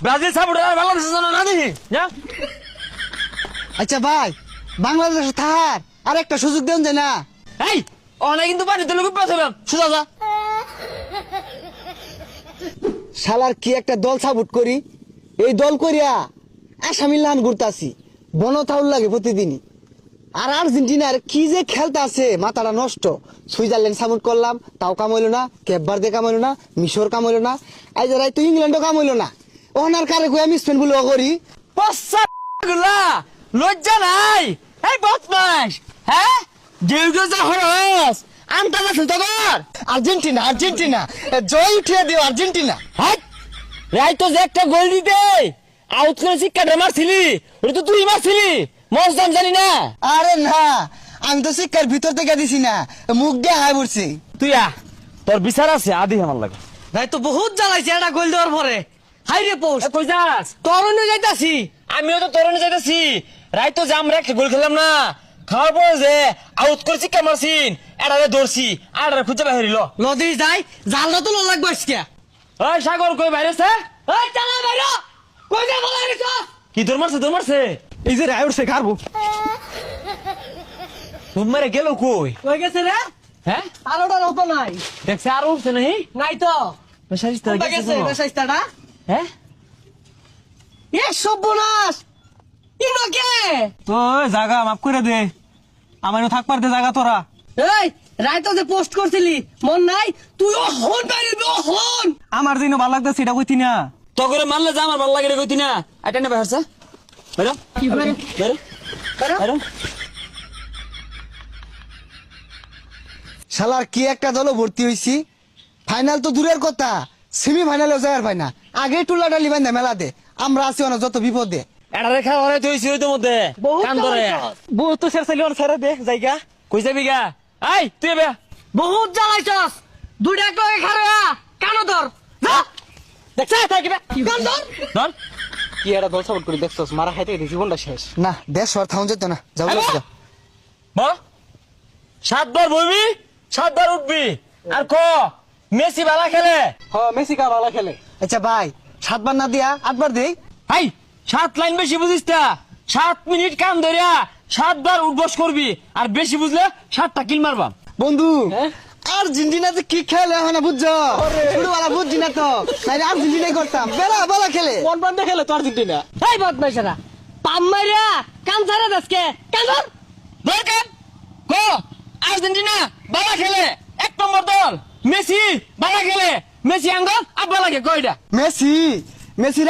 Brazil supporter আর বাংলাদেশের জন্য না দেখি যা। আচ্ছা ভাই, বাংলাদেশ থাকার আর একটা সুযোগ দেন যায় না? এই অনেক কিন্তু পানিতে লোক পাঠালাম সোজা যা। শালার কি একটা দল সাপোর্ট করি, এই দল করিয়া আসামিল লান ঘুরতাছি, বনথাউল লাগে প্রতিদিনই। আর আর্জেন্টিনার কি যে খেলতে আছে, মাথাটা নষ্ট। সুইজারল্যান্ড সাপোর্ট করলাম, তাও কাম হইলো না। কেপ ভার্দে কাম হইলো না, মিশর কাম হইলো না, আজ রাই তো ইংল্যান্ডও কাম হইলো না। ওনার কারে কই আমি স্পেন বলে করি। পশ্চা গুলা লজ্জা নাই। এই বদমাস, হ্যাঁ দেউ যা হরস আনতা না তোর। আর্জেন্টিনা আর্জেন্টিনা জয় উঠিয়ে দিও আর্জেন্টিনা। হাট রাই তো যে একটা গোল দিতে আউট করে শিক্ষাটা মারছিলি, ওটা তো তুই মারছিলি, মজাম জানি না। আরে না, আমি তো শিক্ষার ভিতর থেকে দিছি না, মুখ দিয়ে হাই পড়ছি। তুই তোর বিচার আছে আদি আমার লাগে। ভাই তো বহুত জ্বালাইছে এটা গোল দেওয়ার পরে। হাই রে পোস্ট কই যাস? তরুণ যাইতাছি। আমিও তো তরুণে যাইতেছি। রাই তো যে আমরা একটা গোল খেলাম না, খাওয়ার পরে যে আউট করে শিক্ষা মারছিন, এটারে ধরছি আর খুঁজে বাহিরিল। নদী যাই জালটা তো লাগবে আজকে। ওই সাগর কই বাইরেছে? এই চালা বাইরে কই যা বলা রে তো কি তোর মারছে? এই যে রায় উঠছে খাবো। তোমারে গেল কই? কই গেছে রে? হ্যাঁ আলোটা রতো নাই। দেখছে আর উঠছে নাহি? নাই তো বেশারিস কোনটা গেছে বেশাইস্তাটা? হ্যাঁ এ সর্বনাশ ইনো কে? তো জায়গা মাফ করে দে, আমার থাকবার দে জায়গা তোরা। এই রাইতো যে পোস্ট করছিলি মন নাই? তুই ও হন বাইরে ও হন। আমার দিনও ভালো লাগতো সেটা কইতি না। তো করে মানলে যা আমার ভালো লাগে রে কইতি না। এটা না বাইরছা বাইরো কি বাইরে? বাইরো বাইরো। শালার কি একটা দল ভর্তি হইছি, ফাইনাল তো দূরের কথা, সেমি ফাইনালেও যাওয়ার পাই না। আগে টুলা ডালি বান্ধা মেলা দে, আমরা আছি অনেক যত বিপদে। এটা রেখা হরে তুই সিরির মধ্যে বহুত কান ধরে বউ তো শেষ চাইলে ছেড়ে দে জায়গা। কই যাবি গা? আই তুই বে বহুত জ্বালাইছস। দুইটা কই খাড়া কানো ধর যা। দেখছ তাই কিবা কান ধর। ধর। কি একটা দল সাপোর্ট করে দেখছস, মারা খাইতে গেছি, জীবনটা শেষ। না দেশ আর থাউন যেত না, যাও হ্যালো? যাও। বা 7 বার বইবি 7 বার উঠবি আর ক মেসি ভালো খেলে। হ মেসি কা ভালো খেলে। আচ্ছা ভাই, 7 বার না দিয়া 8 বার দেই। হাই 7 লাইন বেশি বুঝিস তা 7 মিনিট কাম ধরিয়া 7 বার উঠবস করবি আর বেশি বুঝলে 7টা কিল মারবা। বন্ধু আর্জেন্টিনা যে কি খেলে হয় না বুঝছো? ছোটবেলা বুঝছি না তো, নাইলে আর্জেন্টিনাই করতাম, বেলা বেলা খেলে। কোন বান্দা খেলে তো আর্জেন্টিনা? এই বদমাইশরা পাম মাইরা কান ছাড়া দেশকে কান ধর। দরকার ক আর্জেন্টিনা ভালো খেলে 1 নম্বর দল, মেসি ভালো খেলে, মেসি আঙ্গ আব্বা লাগে কয়টা? Messi Messi